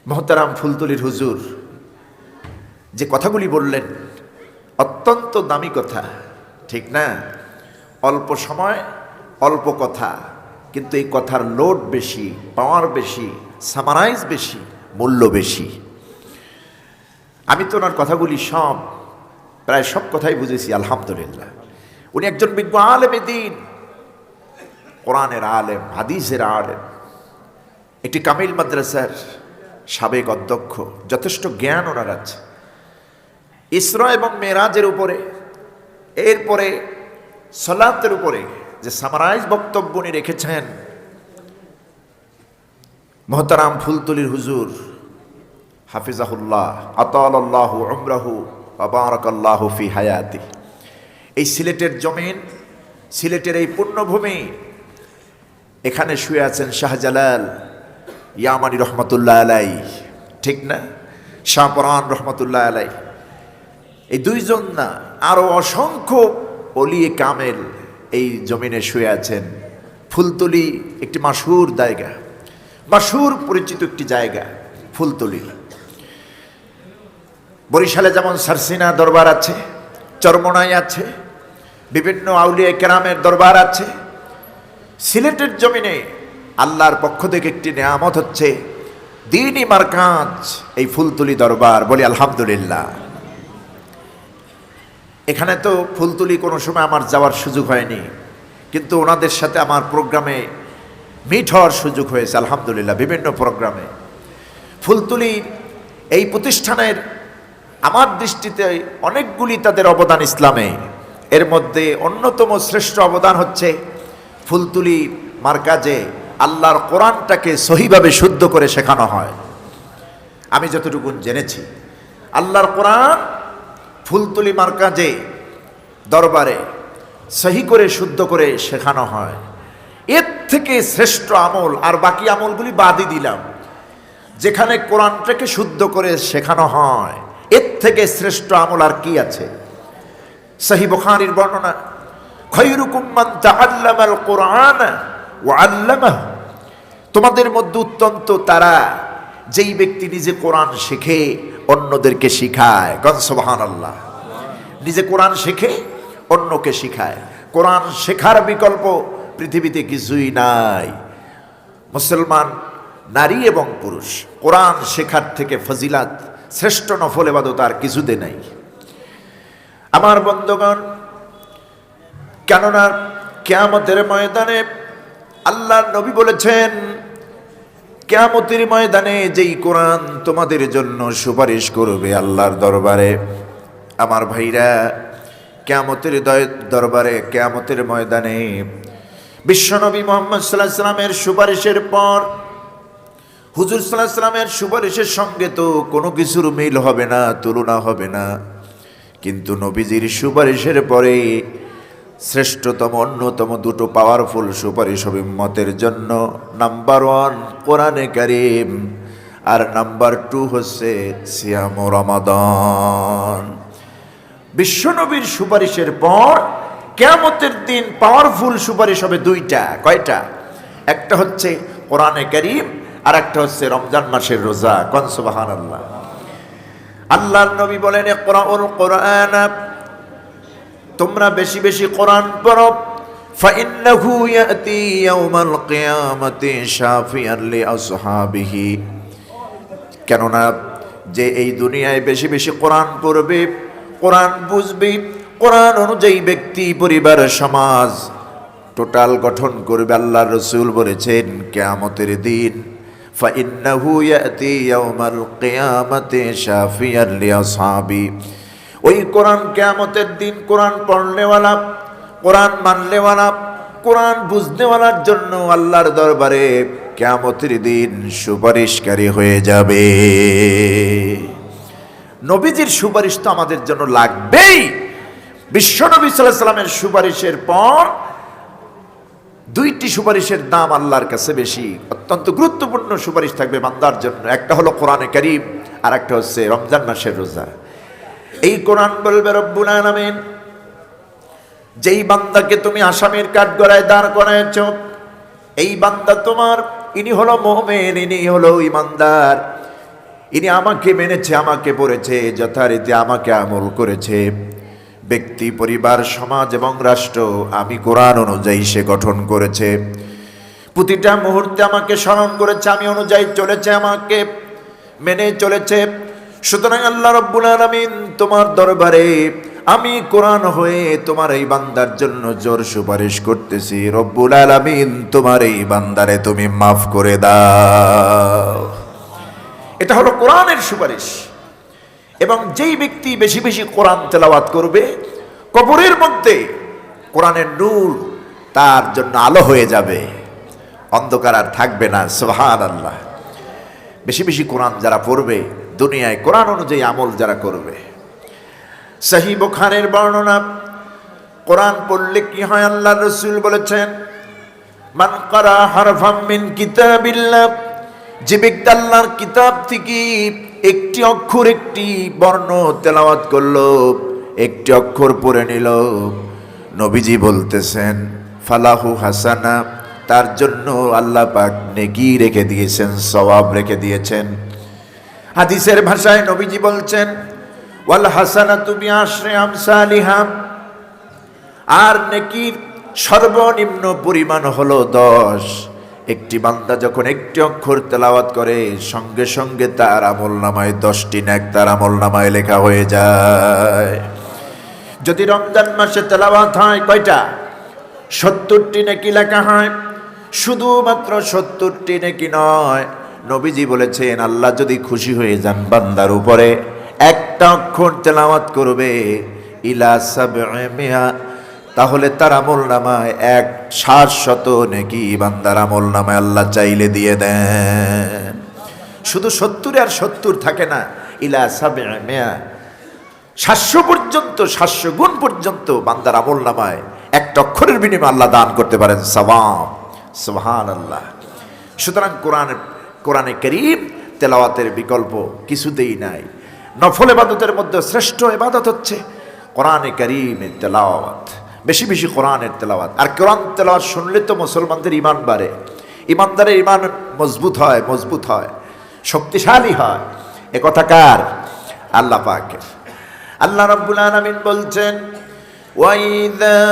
মোহতারাম ফুলতলির হুজুর যে কথাগুলি বললেন অত্যন্ত দামি কথা, ঠিক না? অল্প সময় অল্প কথা, কিন্তু এই কথার লোড বেশি, পাওয়ার বেশি, সামারাইজ বেশি, মূল্য বেশি। আমি তো ওনার কথাগুলি প্রায় সব কথাই বুঝেছি, আলহামদুলিল্লাহ। উনি একজন বিজ্ঞ আলেম দ্বীন, কোরআনের আলেম, হাদিসের আলেম, একটি কামিল মাদ্রাসার সাবেক অধ্যক্ষ। যথেষ্ট জ্ঞান ওনার আছে ইসরা এবং মেরাজের উপরে, এরপরে সালাতের উপরে যে সামারাইজ বক্তব্য উনি রেখেছেন। মোহতারাম ফুলতলির হুজুর হাফিজাহুল্লাহ আতালাল্লাহু উমরাহু ওয়া বারাকাল্লাহু ফি হায়াতি। এই সিলেটের জমিন, সিলেটের এই পুণ্যভূমি, এখানে শুয়ে আছেন শাহজালাল ইয়ামানি রহমতুল্লাহ আলাই, ঠিক না? শাহপরান রহমতুল্লাহ আলাই। এই দুইজন না, আরো অসংখ্য ওলিয়ে কামেল এই জমিনে শুয়ে আছেন। ফুলতলি একটি মাশহুর জায়গা, মাশহুর পরিচিত একটি জায়গা ফুলতলি। বরিশালে যেমন সারসিনা দরবার আছে, চরমনাই আছে, বিভিন্ন আউলিয়া কেরামের দরবার আছে। সিলেটের জমিনে আল্লাহর পক্ষ থেকে একটি নেয়ামত হচ্ছে দ্বীনি মারকাজ, এই ফুলতলি দরবার। বলি আলহামদুলিল্লাহ। এখানে তো ফুলতলি কোনো সময় আমার যাওয়ার সুযোগ হয়নি, কিন্তু ওনাদের সাথে আমার প্রোগ্রামে মিট হওয়ার সুযোগ হয়েছে আলহামদুলিল্লাহ, বিভিন্ন প্রোগ্রামে। ফুলতলি এই প্রতিষ্ঠানের আমার দৃষ্টিতে অনেকগুলি তাদের অবদান ইসলামে। এর মধ্যে অন্যতম শ্রেষ্ঠ অবদান হচ্ছে ফুলতলি মারকাজে আল্লাহর কোরআনটাকে সহিভাবে শুদ্ধ করে শেখানো হয়। আমি যতটুকু জেনেছি, আল্লাহর কোরআন ফুলতলি মারকাজে দরবারে সহি করে শুদ্ধ করে শেখানো হয়। এর থেকে শ্রেষ্ঠ আমল, আর বাকি আমলগুলি বাদই দিলাম, যেখানে কোরআনটাকে শুদ্ধ করে শেখানো হয়, এর থেকে শ্রেষ্ঠ আমল আর কি আছে? সহিহ বুখারীর বর্ণনা, খায়রুকুম মান তাআল্লামাল কোরআন ওয়া আল্লামাহু। তোমাদের মধ্যে উত্তম তো তারা যেই ব্যক্তি নিজে কোরআন শেখে অন্যদেরকে শিখায়। গণ সুবহানাল্লাহ। নিজে কোরআন শেখে অন্যকে শিখায়। কোরআন শেখার বিকল্প পৃথিবীতে কিছুই নাই। মুসলমান নারী এবং পুরুষ কোরআন শেখার থেকে ফজিলাত, শ্রেষ্ঠ নফল ইবাদত আর কিছুতে নাই আমার বন্ধুগণ। কেননা কিয়ামতের ময়দানে আল্লাহর নবী বলেছেন, কিয়ামতের ময়দানে যেই কোরআন তোমাদের জন্য সুপারিশ করবে আল্লাহর দরবারে, আমার ভাইরা, কিয়ামতের দরবারে, কিয়ামতের ময়দানে বিশ্বনবী মুহাম্মদ সাল্লাল্লাহু আলাইহি ওয়াসাল্লামের সুপারিশের পর হুজুর সাল্লাল্লাহু আলাইহি ওয়াসাল্লামের সুপারিশের সঙ্গে তো কোনো কিছুর মিল হবে না, তুলনা হবে না। কিন্তু নবীজির সুপারিশের পরে শ্রেষ্ঠতম, অন্যতম দুটো পাওয়ারফুল সুপারিশ হবে উম্মতের জন্য। নাম্বার 1 কোরআনে কারীম, আর নাম্বার 2 হচ্ছে সিয়াম রমাদান। বিশ্বনবীর সুপারিশের পর কিয়ামতের দিন পাওয়ারফুল সুপারিশ হবে দুইটা। কয়টা? একটা হচ্ছে কোরআনে কারীম, আর একটা হচ্ছে রমজান মাসের রোজা। কোন সুবহানাল্লাহ। আল্লাহর নবী বলেন, ইকরাউল কোরআন, তোমরা বেশি বেশি কোরআন পড়ো। ফাইন্নাহু ইয়াতি ইয়াউমাল কিয়ামাতি শাফিআন লিআসহাবিহি। কেননা যে এই দুনিয়ায় বেশি বেশি কোরআন পড়বে, কোরআন বুঝবে, কোরআন অনুযায়ী ব্যক্তি, পরিবার, সমাজ টোটাল গঠন করবে। আল্লাহর রাসূল বলেছেন, কিয়ামতের দিন ফাইন্নাহু ইয়াতি ইয়াউমাল কিয়ামাতি শাফিআন লিআসহাবি। ওই কোরআন কিয়ামতের দিন কোরআন পড়নেওয়ালা, কোরআন মাননেওয়ালা, কোরআন বুঝনেওয়ালার জন্য আল্লাহর দরবারে কিয়ামতের দিন সুপারিশকারী হয়ে যাবে। নবীজির সুপারিশ তো আমাদের জন্য লাগবেই। বিশ্বনবী সাল্লাল্লাহু আলাইহি ওয়াসাল্লামের সুপারিশের পর দুইটি সুপারিশের দাম আল্লাহর কাছে বেশি। অত্যন্ত গুরুত্বপূর্ণ সুপারিশ থাকবে বান্দার জন্য। একটা হলো কোরআনে কারীম, আর একটা হচ্ছে রমজান মাসের রোজা। এই কোরআন বলবে, রব্বুল আলামিন, যেই বান্দাকে তুমি আসামির কাঠগড়ায় দাঁড় করায়ছ, এই বান্দা তোমার, ইনি হলো মুমিন, ইনি হলো ঈমানদার, ইনি আমাকে মেনেছে, আমাকে পড়েছে, যথারীতি আমাকে আমল করেছে। ব্যক্তি, পরিবার, সমাজ এবং রাষ্ট্র আমি কোরআন অনুযায়ী সে গঠন করেছে। প্রতিটা মুহূর্তে আমাকে স্মরণ করেছে, আমি অনুযায়ী চলেছে, আমাকে মেনে চলেছে। সুতরাং আল্লাহ রব্বুল আলামিন তোমার দরবারে আমি কোরআন হয়ে তোমার এই বান্দার জন্য জোর সুপারিশ করতেছি। রব্বুল আলামিন তোমার এই বান্দারে তুমি মাফ করে দাও। এটা হলো কোরআনের সুপারিশ। এবং যেই ব্যক্তি বেশি বেশি কোরআন তেলাওয়াত করবে, কবরের মধ্যে কোরআনের নূর তার জন্য আলো হয়ে যাবে, অন্ধকার আর থাকবে না। সুবহানাল্লাহ। বেশি বেশি কোরআন যারা পড়বে, দুনিয়ায় কোরআন অনুযায়ী আমল যারা করবে। সহিহ বুখারীর বর্ণনা, কোরআন পড়লে কি হয় আল্লাহর রাসূল বলেছেন, মান ক্বারা হারফাম মিন কিতাবিল্লাহ, যে ব্যক্তি আল্লাহর কিতাব থেকে একটি অক্ষর, একটি বর্ণ তেলাওয়াত করলো, একটি অক্ষর পড়ে নিল, নবীজি বলতেছেন ফালাহু হাসানা, তার জন্য আল্লাহ পাক নেকি রেখে দিয়েছেন, সওয়াব রেখে দিয়েছেন। হাদিসের ভাষায় নবীজি বলছেন ওয়াল হাসানাতু বিআশরি আমসালিহা, আর নেকির সর্বনিম্ন পরিমাণ হলো 10। একটি বান্দা যখন একটি অক্ষর তেলাওয়াত করে, সঙ্গে সঙ্গে তার আমলনামায় 10টি নেক তার আমলনামায় লেখা হয়ে যায়। যদি রমজান মাসে তেলাওয়াত হয় কয়টা? 70টি নেকি লেখা হয়। শুধুমাত্র 70টি নেকি নয়, নবীজি বলেছেন আল্লাহ যদি খুশি হয়ে যান বান্দার উপরে, একটা অক্ষর তেলাওয়াত করবে ইলা সাবঈমিয়া, তাহলে তার আমলনামায় 700 নেকি বান্দার আমলনামায় আল্লাহ চাইলে দিয়ে দেন। শুধু 70 আর 70 থাকে না, ইলা সাবঈমিয়া, 700 পর্যন্ত, 700 গুণ পর্যন্ত বান্দার আমলনামায় একটা অক্ষরের বিনিময়ে আল্লাহ দান করতে পারেন সওয়াব। সুবহানাল্লাহ। সুতরাং কোরআনে কারীম তেলাওয়াতের বিকল্প কিছুতেই নাই। নফল ইবাদতের মধ্যে শ্রেষ্ঠ ইবাদত হচ্ছে কোরআনে কারীমের তেলাওয়াত। বেশি বেশি কোরআনের তেলাওয়াত। আর কোরআন তেলাওয়াত শুনলে তো মুসলমানদের ঈমান বাড়ে, ঈমানদারের ঈমান মজবুত হয়, মজবুত হয়, শক্তিশালী হয়। এ কথা কার? আল্লাহ পাকের। আল্লাহ রাব্বুল আলামিন বলছেন وَإِذَا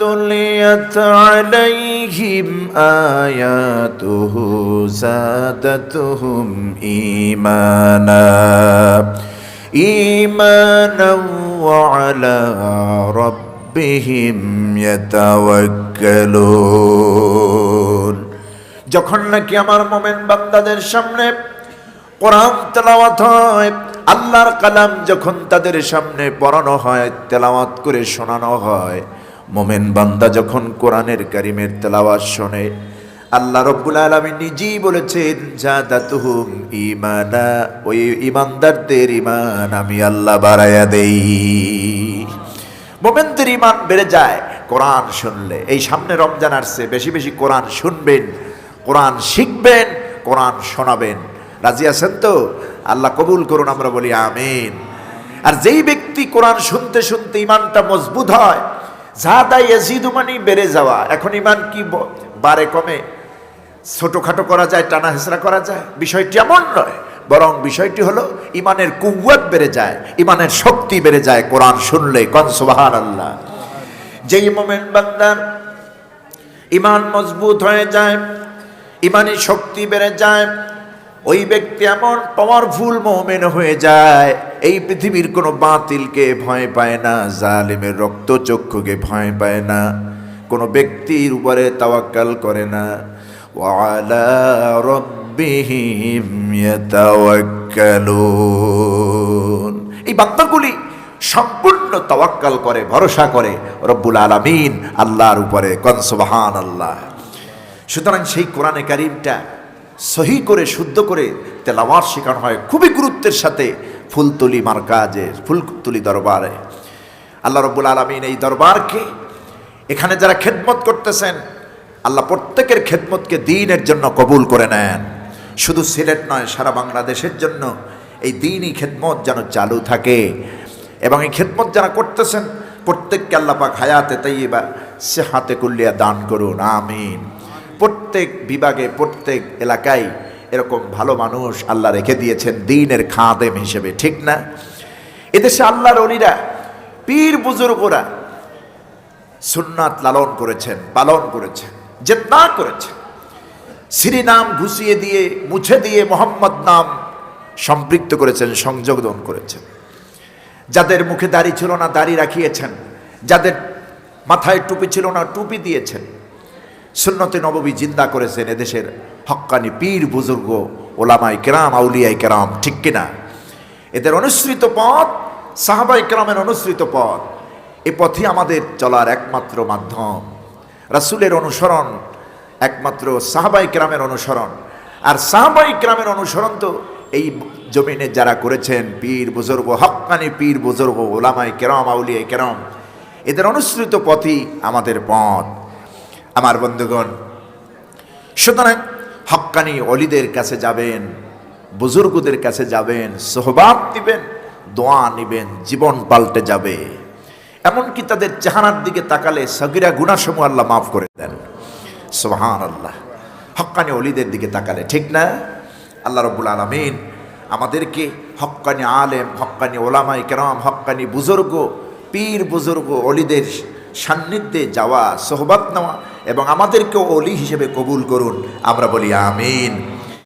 تُلِيَتْ عَلَيْهِمْ آيَاتُهُ زَادَتْهُمْ إِيمَانًا وَعَلَى رَبِّهِمْ يَتَوَكَّلُونَ। যখন নাকি আমার মুমিন বান্দাদের সামনে কোরআন তেলাওয়াত হয়, আল্লাহর কালাম যখন তাদের সামনে পড়ানো হয়, তেলাওয়াত করে শোনানো হয়, মুমিন বান্দা যখন কোরআনের কারীমের তেলাওয়াত শোনে, আল্লাহ রাব্বুল আলামিন নিজেই বলেছেন জাদাতুহুম ঈমানা, ওই ঈমানদারদের ঈমান আমি আল্লাহ বাড়ায়া দেই। মুমিনদের ঈমান বেড়ে যায় কোরআন শুনলে। এই সামনে রমজান আসছে, বেশি বেশি কোরআন শুনবেন, কোরআন শিখবেন, কোরআন শোনাবেন। রাজি আছেন তো? আল্লাহ কবুল করুন, আমরা বলি আমিন। আর যেই ব্যক্তি কোরআন শুনতে শুনতে ইমানটা মজবুত হয়, যাদা ইয়াজিদু মানে বেড়ে যাওয়া। এখন ইমান কি বাড়ে কমে, ছোটখাটো করা যায়, টানা হেসরা করা যায়, বিষয়টি এমন নয়। বরং বিষয়টি হলো ইমানের কুওয়াত বেড়ে যায়, ইমানের শক্তি বেড়ে যায় কোরআন শুনলে। কোন সুবহানাল্লাহ। যেই মুমিন বান্দার ইমান মজবুত হয়ে যায়, ইমানি শক্তি বেড়ে যায়, ওই ব্যক্তি এমন পাওয়ারফুল মুমিন হয়ে যায়, এই পৃথিবীর কোনো বাতিলকে ভয় পায় না, জালিমের রক্তচক্ষুকে ভয় পায় না, কোনো ব্যক্তির উপরে তাওয়াক্কাল করে না। ওয়ালা রাব্বিহিম ইয়াতাওয়াক্কালুন। এই বান্দাগুলি সম্পূর্ণ তাওয়াক্কাল করে, ভরসা করে রব্বুল আলামিন আল্লাহর উপরে। কোন সুবহানাল্লাহ। সুতরাং সেই কোরআনে কারীমটা সহি করে, শুদ্ধ করে তেলাওয়াত শেখানো হয় খুবই গুরুত্বের সাথে ফুলতলি মার্কাজে, ফুলতলি দরবারে। আল্লাহ রাব্বুল আলামিন এই দরবারকে, এখানে যারা খেদমত করতেছেন, আল্লাহ প্রত্যেকের খেদমতকে দ্বীনের জন্য কবুল করে নেন। শুধু সিলেট নয়, সারা বাংলাদেশের জন্য এই দ্বীনি খেদমত যেন চালু থাকে। এবং এই খেদমত যারা করতেছেন প্রত্যেককে আল্লাহ পাক হায়াতে তাইয়্যিবা, সেহাতে কুল্লিয়া দান করুন, আমিন। প্রত্যেক বিভাগে, প্রত্যেক এলাকায় এরকম ভালো মানুষ আল্লাহ রেখে দিয়েছেন দ্বীনের খাদেম হিসেবে, ঠিক না? এদেশে আল্লাহর ওলিরা, পীর বুজুর্গরা সুন্নাত লালন করেছেন, পালন করেছেন, জেদ্দা করেছেন। শ্রী নাম ঘুষিয়ে দিয়ে, মুছে দিয়ে মোহাম্মদ নাম সম্পৃক্ত করেছেন, সংযোজন করেছেন। যাদের মুখে দাড়ি ছিল না দাড়ি রাখিয়েছেন, যাদের মাথায় টুপি ছিল না টুপি দিয়েছেন। সুন্নতে নববী জিন্দা করেছেন এদেশের হক্কানি পীর বুজুর্গ, ওলামায়ে কেরাম, আউলিয়ায়ে কেরাম, ঠিক কিনা? এদের অনুসৃত পথ, সাহাবায়ে কেরামের অনুসৃত পথ, এ পথই আমাদের চলার একমাত্র মাধ্যম। রাসূলের অনুসরণ একমাত্র সাহাবায়ে কেরামের অনুসরণ। আর সাহাবায়ে কেরামের অনুসরণ তো এই জমিনে যারা করেছেন, পীর বুজুর্গ, হক্কানি পীর বুজুর্গ, ওলামায়ে কেরাম, আউলিয়ায়ে কেরাম, এদের অনুসৃত পথই আমাদের পথ। আমার বন্ধুগণ, সুতরাং হক্কানি অলিদের কাছে যাবেন, বুজুর্গদের কাছে যাবেন, সোহবাত দিবেন, দোয়া নিবেন, জীবন পাল্টে যাবে। এমনকি তাদের চেহারার দিকে তাকালে সগীরা গুনাহসমূহ আল্লাহ মাফ করে দেন। সুবহানাল্লাহ। হক্কানি অলিদের দিকে তাকালে, ঠিক না? আল্লাহ রাব্বুল আলামিন আমাদেরকে হক্কানি আলেম, হক্কানি ওলামায়ে কেরাম, হক্কানি বুজুর্গ, পীর বুজুর্গ, অলিদের সান্নিধ্যে যাওয়া, সোহবত নেওয়া এবং আমাদেরকেও অলি হিসেবে কবুল করুন। আমরা বলি আমিন।